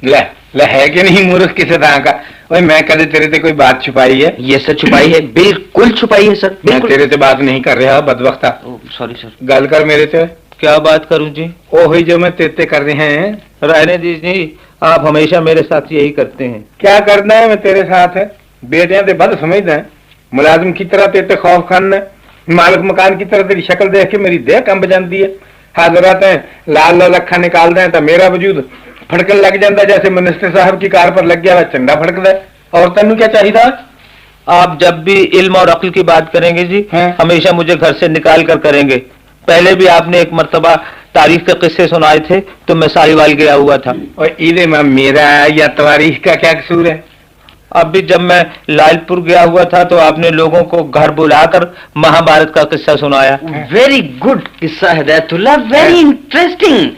ले ले है कि नहीं मूर्ख किसे तरह का। ओए मैं कदे तेरे से कोई बात छुपाई है? ये सर छुपाई है, बिल्कुल छुपाई है सर, मैं तेरे से बात नहीं कर रहा बदबख्ता। Sorry sir. गल कर मेरे से। क्या बात करूं जी? ओ ही जो मैं तेरे कर रहे हैं। रहने दीजिए, आप हमेशा मेरे साथ यही करते हैं। क्या करना है मैं तेरे साथ है? बेटियां ते बद समझदा है, मुलाजिम की तरह तेरे खौफ खाना है, मालिक मकान की तरह तेरी शक्ल देख के मेरी देह कंब जाती है। हाजरात लाल लाल अखा निकाल दें तो मेरा वजूद फड़कन लग जाता है, जैसे मिनिस्टर साहब की कार पर लग गया हुआ झंडा फड़कदा है। और तेनू क्या चाहिए? आप जब भी इल्म और अक्ल की बात करेंगे जी, हमेशा मुझे घर से निकाल कर करेंगे। पहले भी आपने एक मर्तबा तारीख के किस्से सुनाए थे तो मैं साहिवाल गया हुआ था। और ईदे में मेरा या तारीख का क्या कसूर है? अब भी जब मैं लालपुर गया हुआ था तो आपने लोगों को घर बुलाकर महाभारत का किस्सा सुनाया। वेरी गुड किस्सा हिदायतुल्लाह, वेरी इंटरेस्टिंग।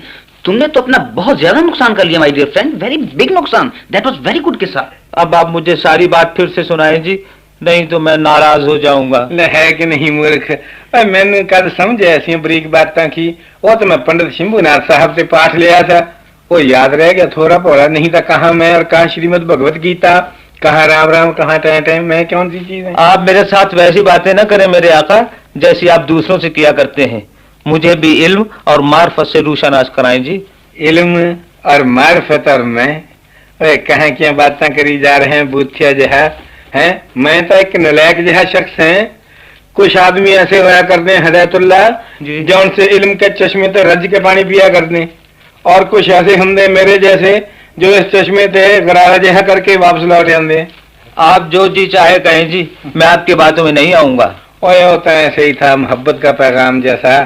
तुमने तो अपना बहुत ज्यादा नुकसान कर लिया my dear friend, very big नुकसान। दैट वाज वेरी गुड किस्सा। अब आप मुझे सारी बात फिर से सुनाएं जी, नहीं तो मैं नाराज हो जाऊंगा। है कि नहीं मूर्ख? मैंने कल समझे ऐसी बरीक बातें की। वो तो मैं पंडित शंभुनाथ साहब से पाठ लिया था, वो याद रह गया थोड़ा थोड़ा, नहीं था कहाँ मैं और कहाँ श्रीमद भगवत गीता, कहाँ राम राम, कहाँ टाइम टाइम, मैं कौन सी चीज है? आप मेरे साथ वैसी बातें न करें मेरे आका जैसी आप दूसरों से किया करते हैं। मुझे भी इल्म और मार्फत से रूशनास कराएं जी। इल्म और मार्फत और मैं कहाँ क्या बातें करी जा रहे हैं बूथिया जहा है? मैं तो एक नलायक जहा शख्स है। कुछ आदमी ऐसे होया करते हैं हिदायतुल्लाह जो उनसे इल्म के चश्मे ते रज के पानी पिया करते हैं, और कुछ ऐसे होंगे मेरे जैसे जो इस चश्मे ते गरारा जहा करके वापस लौट जाते। आप जो जी चाहे कहें जी, मैं आपकी बातों में नहीं आऊंगा। और होता है ऐसे ही था, मोहब्बत का पैगाम जैसा।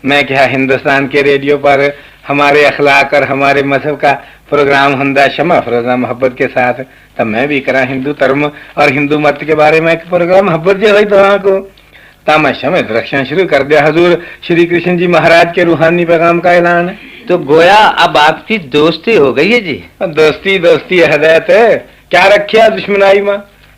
मैं क्या हिंदुस्तान के रेडियो पर हमारे अखलाक और हमारे मजहब का प्रोग्राम हुंदा शमा फरोजा मोहब्बत के साथ, तब मैं भी करा हिंदू धर्म और हिंदू मत के बारे में एक प्रोग्राम मोहब्बत जो हुई तो को तामा शमे दरख्शां शुरू कर दिया। हजूर श्री कृष्ण जी महाराज के रूहानी पैगाम का ऐलान है। तो गोया अब आपकी दोस्ती हो गई है जी? दोस्ती दोस्ती हिदायत है, क्या रखिया दुश्मनाई मां।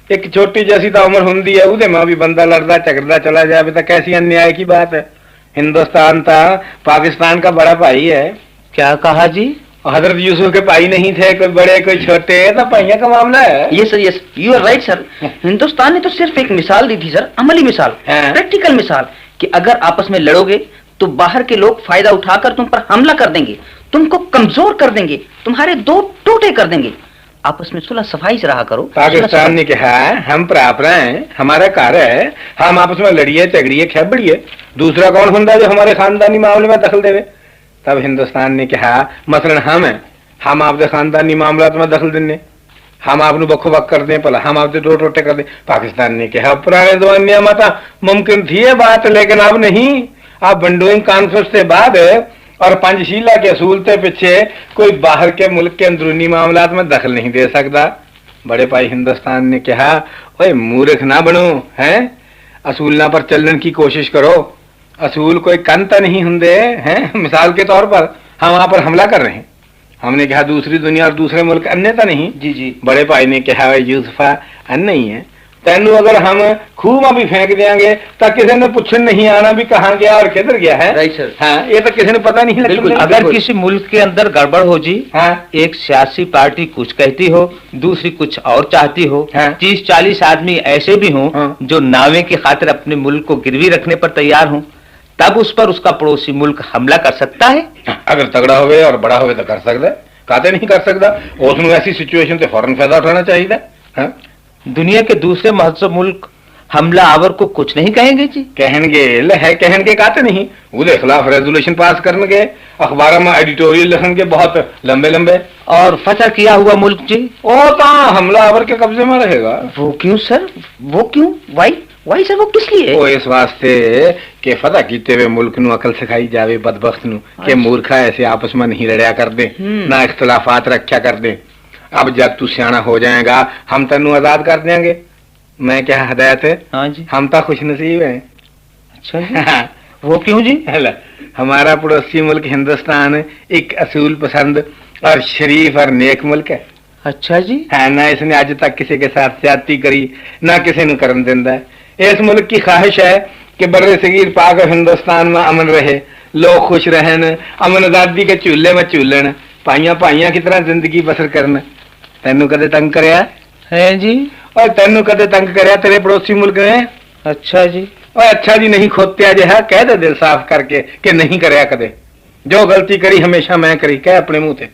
एक छोटी जैसी तो उम्र होंगी है, उदे मां भी बंदा लड़दा झगड़दा चला जाए तो कैसी अन्याय की बात है। हिंदुस्तान था पाकिस्तान का बड़ा भाई है। क्या कहा जी? हजरत यूसुफ के भाई नहीं थे, कोई बड़े कोई छोटे, तो भाइयों का मामला है। ये sir, yes you are right sir. Hindustan ने तो सिर्फ एक मिसाल दी थी सर, अमली मिसाल, प्रैक्टिकल मिसाल, कि अगर आपस में लड़ोगे तो बाहर के लोग फायदा उठाकर तुम पर हमला कर देंगे, तुमको कमजोर कर देंगे, तुम्हारे दो टूटे कर देंगे। आपस में सुलह सफाई से रहा करो। पाकिस्तान ने कहा हम प्राप्त हैं, हमारा कार्य है, हम आपस में लड़िए झगड़िए खेबड़िए, दूसरा कौन होता जो हमारे खानदानी मामले में दखल देवे? तब हिंदुस्तान ने कहा मसलन हम आपके खानदानी मामला में दखल देने, हम आपने बखो बख कर दें, भला हम आपसे दो टोटे कर दें। पाकिस्तान ने कहा पुराने जमाने में तो मुमकिन थी ये बात, लेकिन अब नहीं। अब बंडोइंग कॉन्फ्रेंस से बाद और पंचशीला के असूल के पीछे कोई बाहर के मुल्क के अंदरूनी मामला में दखल नहीं दे सकता। बड़े भाई हिंदुस्तान ने कहा ओए मूर्ख ना बनो, हैं असूलना पर चलने की कोशिश करो। असूल कोई कंता नहीं होंगे हैं। मिसाल के तौर पर हम वहां पर हमला कर रहे हैं, हमने कहा दूसरी दुनिया और दूसरे मुल्क अन्यथा नहीं। जी जी। बड़े भाई ने कहा यूसुफा अन्य ही है, तेनू अगर हम खूह में भी फेंक देंगे तो किसी ने पूछन नहीं आना भी कहाँ गया और किधर गया है। Right sir. हाँ, ये तो किसी ने पता नहीं लगता। अगर किसी मुल्क के अंदर गड़बड़ हो जी, हाँ, एक सियासी पार्टी कुछ कहती हो, दूसरी कुछ और चाहती हो, हाँ, 30-40 आदमी ऐसे भी हों, हाँ, जो नावे की खातिर अपने मुल्क को गिरवी रखने पर तैयार हों, तब उस पर उसका पड़ोसी मुल्क हमला कर सकता है। अगर तगड़ा होवे और बड़ा होवे तो कर सकता है, काते नहीं कर सकता। उसमें ऐसी सिचुएशन से फौरन फायदा उठाना चाहिए। हाँ? दुनिया के दूसरे महत्व मुल्क हमला आवर को कुछ नहीं कहेंगे जी? कहनगे काते नहीं, उसके खिलाफ रेजोल्यूशन पास करने अखबार में एडिटोरियल लिखेंगे बहुत लंबे लंबे। और फतह किया हुआ मुल्क जी वो तो हमला आवर के कब्जे में रहेगा। वो क्यों सर, वो क्यों, वाई सर, वो किस लिए? वो इस वास्ते के फतह कीते हुए मुल्क नु अकल सिखाई जावे बदबख्त नु के मूर्खा ऐसे आपस में नहीं लड़या कर दे, ना इख्तलाफात रखा कर दे। अब जब तू सियाना हो जाएगा हम तेनू आजाद कर देंगे। मैं क्या हिदायत है? हाँ जी। हम तो खुश नसीब है। अच्छा जी। वो क्यों जी? हमारा पड़ोसी मुल्क हिंदुस्तान एक असूल पसंद और शरीफ और नेक मुल्क है। अच्छा जी। है ना, इसने आज तक किसी के साथ ज्यादती करी ना किसी ने करन देता है। इस मुल्क की ख्वाहिश है कि बर्रे सगीर पाक हिंदुस्तान में अमन रहे, लोग खुश रहन, अमन आजादी के चूल्हे में चूलन। पाइया पाइया की तरह जिंदगी बसर करना। तेनू कदे तंग करया है जी? और तेनू कदे तंग करया तेरे पड़ोसी मुल्क ने? अच्छा जी। और अच्छा जी नहीं खोत्या जिहा कह दे दिल साफ करके कि नहीं करया कदे। जो गलती करी हमेशा मैं करी, कह अपने मुंह ते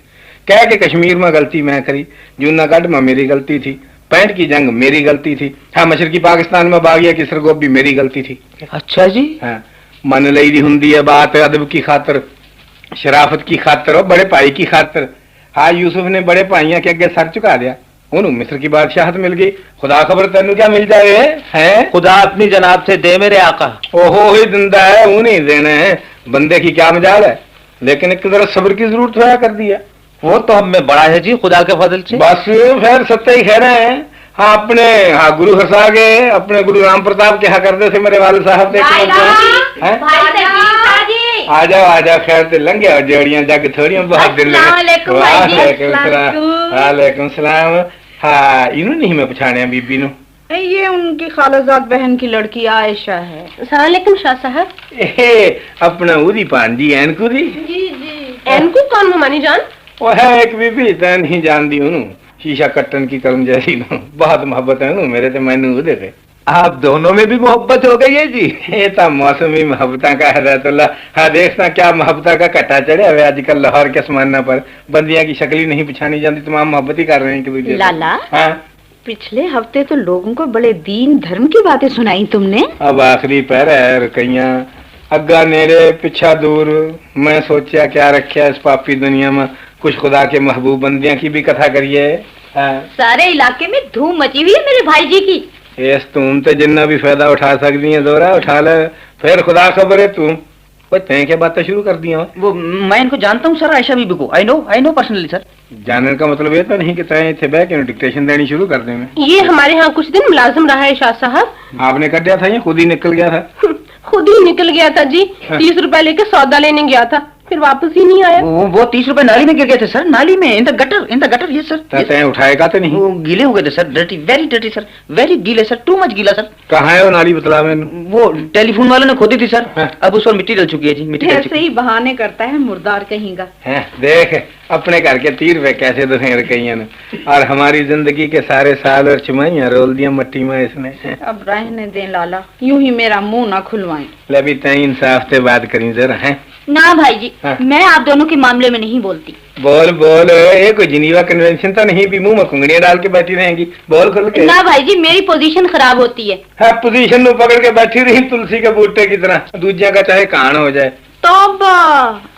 कह के कश्मीर में गलती मैं करी, जूनागढ़ में मेरी गलती थी, 65 की जंग मेरी गलती थी, हाँ मशरकी पाकिस्तान में बागिया की सरगोब भी मेरी गलती थी। अच्छा जी। हाँ मन लई दी हुंदी है बात अदब की खातर, शराफत की खातर और बड़े भाई की खातर। हाँ यूसुफ ने बड़े भाइयों के अगे सर झुका दिया, उन्होंने मिस्र की बादशाहत मिल गई। खुदा खबर तेनू क्या मिल जाए है? खुदा अपनी जनाब से दे मेरे आका। ओहो ही जिंदा है, उन्हें देना है, बंदे की क्या मजाल है। लेकिन एक तरह सब्र की जरूरत होया कर दिया। वो तो हम में बड़ा है जी खुदा के फजल से। बस फिर सत्य ही कह रहे हैं। हाँ अपने हाँ गुरु हंसा गए, अपने गुरु राम प्रताप क्या करते थे मेरे वाले साहब देख आ जाओ खैर ते लंघे और जोड़ियां जग थोड़ियां बहुत दिन लगे। वालेकुम सलाम। हाँ इनू नहीं मैं पछाणिया बीबी नु। ये उनकी खालाजाद बहन की लड़की आयशा है। अस्सलामुअलैकुम शाह साहब। अपना उदी पांजी एनकू दी। जी जी। एनकू कौन मुमानी जान? वो है एक बीबी तैन ही जान दी उन्हू, शीशा कट्टन की कलम जैसी नु, बहुत मोहब्बत है उन्हू मेरे ते मैनू उदे पे। आप दोनों में भी मोहब्बत हो गई है जी? ये तो मौसमी मोहब्बत का है। हाँ देखना क्या मोहब्बत का कट्टा चढ़े हुए आजकल लाहौर के समाना पर, बंदियां की शक्ल ही नहीं पछानी जाती, तमाम मोहब्बत ही कर रहे हैं एक दूसरे से। लाला हाँ पिछले हफ्ते तो लोगों को बड़े दीन धर्म की बातें सुनाई तुमने। अब आखिरी पैर है रुकैया, अग्गा नेड़े पिछा दूर, मैं सोचा क्या रखा इस पापी दुनिया में, कुछ खुदा के महबूब बंदियां की भी कथा करिए। हाँ। सारे इलाके में धूम मची हुई है मेरे भाई जी की। इस तुम तो जिन्ना भी फायदा उठा सकती है दोरा उठा ले, फिर खुदा खबर है तुम तय क्या बातें शुरू कर दी। वो मैं इनको जानता हूँ सर, आयशा बीबी को। I know personally sir. जानने का मतलब ये तो नहीं कि तय थे बैठ के डिक्टेशन देनी शुरू कर देंगे। ये हमारे यहाँ कुछ दिन मुलाजिम रहा है शाह साहब। आपने कर दिया था या खुद ही निकल गया था? खुद ही निकल गया था जी। 30 रुपए लेके सौदा लेने गया था, फिर वापस ही नहीं आया। वो 30 रुपए नाली में गिर गए थे सर, नाली में, इन द गटर। ये सर तय उठाएगा तो नहीं? वो गीले हो गए थे sir, dirty, very dirty sir, very गीले सर, टू मच गीला सर। कहाँ है वो नाली बतला में? वो टेलीफोन वाले ने खोदी थी सर। अब उस पर मिट्टी डल चुकी है जी, मिट्टी डल ऐसे ही बहाने करता है मुर्दार कहेगा। देख अपने घर के 30 रुपए कैसे दुखे रखिए न, और हमारी जिंदगी के सारे साल और छुमाइयां रोल दिया मट्टी में इसने। अब रहने दें लाला, यूं ही मेरा मुंह ना खुलवाएं। ले भी तय इंसाफ से बात करी जरा है। ना भाई जी, हाँ। मैं आप दोनों के मामले में नहीं बोलती। बोल ये कोई जिनीवा कन्वेंशन तो नहीं भी मुंह में कुंगड़ियां डाल के बैठी रहेंगी? बोल खुल के। ना भाई जी, मेरी पोजीशन खराब होती है। हाँ पोजीशन में पकड़ के बैठी रही तुलसी के बूटे की तरह, दूसरे का चाहे कान हो जाए। तौबा,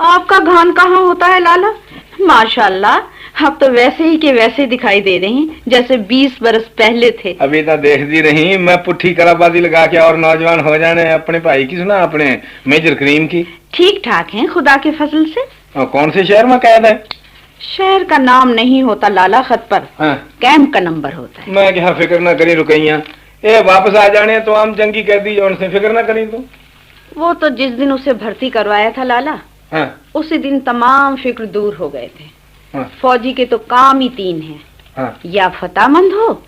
आपका घान कहाँ होता है लाला? माशाल्लाह आप तो वैसे ही के वैसे दिखाई दे रहे हैं जैसे 20 बरस पहले थे। अभी तो देख दी रही मैं पुट्ठी कराबादी लगा के और नौजवान हो जाने। अपने भाई की सुना, अपने मेजर करीम की? ठीक ठाक हैं खुदा के फजल से। और कौन से शहर में कैद है? शहर का नाम नहीं होता लाला खत पर, हाँ। कैंप का नंबर होता है। मैं क्या फिक्र ना करी रुकैया, ये वापस आ जाने तो आम जंगी कैदी और से फिक्र ना करी तो। वो तो जिस दिन उसे भर्ती करवाया था लाला, हाँ। उसी दिन तमाम फिक्र दूर हो गए थे। हाँ। फौजी के तो काम ही 3 हैं। हाँ। या फतेहमंद हो,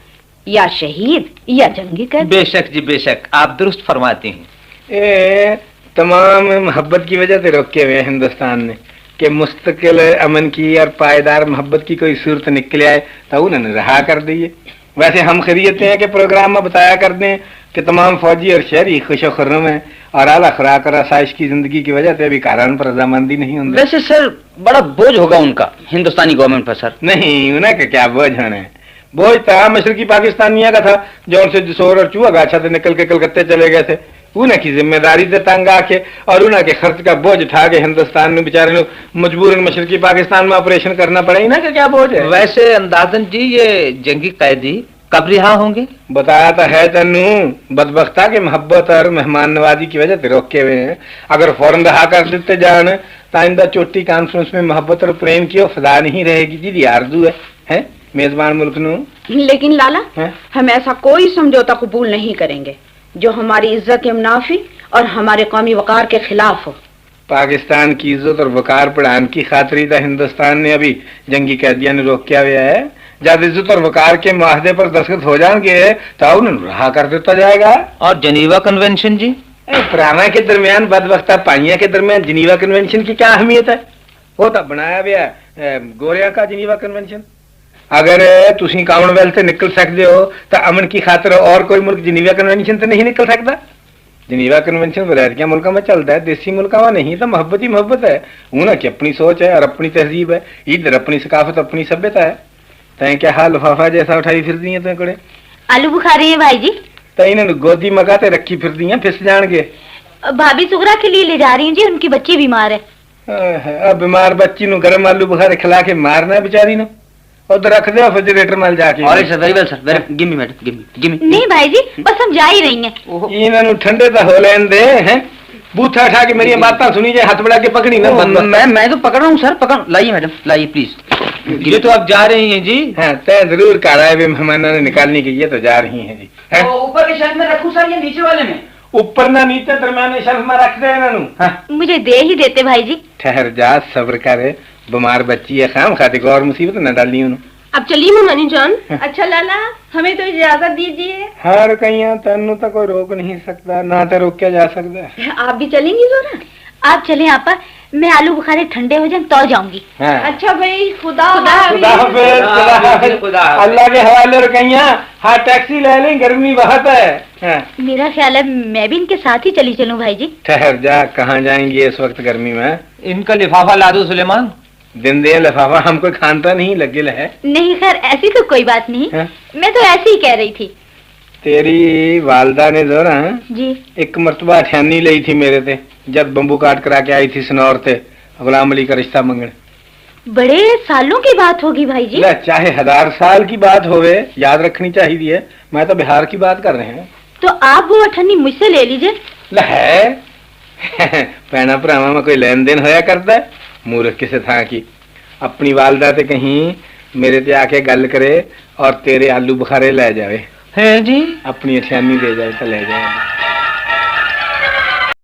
या शहीद, या जंगी कैद। बेशक जी बेशक, आप दुरुस्त फरमाती हैं। ये तमाम मोहब्बत की वजह से रोके हुए हिंदुस्तान ने कि मुस्तकिल अमन की और पायदार मोहब्बत की कोई सूरत निकले आए तो उन्होंने रहा कर दिए। वैसे हम खरीदते हैं कि प्रोग्राम में बताया कर दें कि तमाम फौजी और शहरी खुश खुर्रम है और आला खुराक और आसाइश की जिंदगी की वजह से अभी कारण पर रजामंदी नहीं होती। वैसे सर बड़ा बोझ होगा उनका हिंदुस्तानी गवर्नमेंट पर सर। नहीं उन्हें का क्या बोझ होना है, बोझ था मशरकी पाकिस्तानिया का था जो उनसे जसोर और चूहा गाछा से निकल के कलकत्ते चले गए थे। उन्हें की जिम्मेदारी से तंग आके और उन्हें के खर्च का बोझ उठा के हिंदुस्तान में बेचारे लोग मजबूरन मशरकी पाकिस्तान में ऑपरेशन करना पड़े ना, क्या बोझ है। वैसे अंदाजन जी ये जंगी कैदी कब रिहा होंगे? बताया तो है तन्नू, बदबख्ता के मोहब्बत और मेहमान नवाजी की वजह से रोके हुए हैं। अगर फौरन रहा कर देते जान तो आइंदा चोटी कॉन्फ्रेंस में मोहब्बत और प्रेम की फजा नहीं रहेगी। जी आरजू है मेजबान मुल्क नू। लेकिन लाला हम ऐसा कोई समझौता कबूल नहीं करेंगे जो हमारी इज्जत के मुनाफी और हमारे कौमी वकार के खिलाफ हो। पाकिस्तान की इज्जत और वकार बढ़ाने की खातिर था हिंदुस्तान ने अभी जंगी कैदियों ने रोक किया हुआ है। जब इज्जत और वकार के मुआहदे पर दस्तखत हो जाएंगे तो उन्हें रहा कर देता जाएगा। और जनीवा कन्वेंशन जी? पुराना के दरमियान बदबख्ता पाइया के दरमियान जनीवा कन्वेंशन की क्या अहमियत है? ਉਹ ਤਾਂ ਬਣਾਇਆ ਹੋਇਆ ਗੋਰਿਆਂ का जिनीवा कन्वेंशन। अगर तुसी कॉमनवेल्थ से निकल सकते हो तो अमन की खातर और कोई मुल्क जिनीवा कन्वेंशन से नहीं निकल सकता। जिनीवा कन्वेंशन वलैतिया मुल्कों में चलता है, देसी मुल्कों में नहीं। तो मोहब्बत ही मोहब्बत है, उन्हें की अपनी सोच है और अपनी तहजीब है, इधर अपनी सकाफत अपनी सभ्यता है। तय क्या हाल लिफाफा जैसा उठाई फिर दी है कड़े आलू बुखारे हैं भाई जी। तो इन्होंने गोदी मगाते रखी फिर दी फिस जाएंगे। भाभी सुगरा के लिए ले जा रही हैं जी, उनकी बच्ची बीमार है। अब बीमार बच्ची नु गरम आलू बुखारे खिला के मारना बेचारी नु, उधर रख दे रेफ्रिजरेटर में जाके। Alright sir, very well sir, very give me madam, give me. नहीं भाई जी, बस हम जा ही रही हैं। इन्होंने ठंडे तो हो लेन दे हैं, बूथा उठा के मेरी बातें सुनी जाए, हाथ बढ़ा के पकड़ी ना। मैं तो पकड़ रहा हूँ सर, पकड़ लाइए मैडम, लाइए प्लीज। ये तो आप जा रही हैं जी? हाँ, तय जरूर कराए हुए मेहमानों ने निकालने के लिए तो जा रही हैं जी। ऊपर के शेल्फ में रखूं सर या नीचे वाले में? ऊपर ना नीचे दरमियाने शेल्फ में रख दे इन्होंने। हाँ। मुझे दे ही देते भाई जी। ठहर जा, सब्र करे, बीमार बच्ची है, खाम खाते को और मुसीबत न डालनी उन्होंने। अब चलिए मामानी जान। अच्छा लाला, हमें तो इजाजत दीजिए। हर कहीं तेनू तो कोई रोक नहीं सकता, ना तो रोक जा सकता है। आप भी चलेंगी जोरा? आप चले आपा, मैं आलू बुखारे ठंडे हो जाए तो जाऊंगी। हाँ। अच्छा भाई, खुदा अल्लाह के हवाले रुकैया। हाँ, टैक्सी ले लें, गर्मी बहुत है। हाँ। मेरा ख्याल है मैं भी इनके साथ ही चली चलूं भाई जी। ठहर जा, कहाँ जाएंगी इस वक्त गर्मी में? इनका लिफाफा ला दो सुलेमान। दिन दे लिफाफा, हमको खानता नहीं लगे है। नहीं खैर ऐसी तो कोई बात नहीं। हाँ? मैं तो ऐसे ही कह रही थी। तेरी वालदा ने जोरा जी एक मरतबा अठियानी ली थी मेरे ते, जब बम्बू काट करा के आई थी सनौर ते गुलाम अली का रिश्ता मंगने। बड़े सालों की बात होगी भाई जी। चाहे 1000 साल की बात होवे, याद रखनी चाहिए। मैं तो बिहार की बात कर रहे हैं। तो आप वो अठन्नी मुझसे ले लीजिए। है भैना भरावा में कोई लेन देन होया करता है? मूर्ख किसे था की अपनी वालदा ते कहीं मेरे ते आके गल करे और तेरे आलू बुखारे ले जावे। है जी, अपनी अठियानी दे जाए तो ले जाए।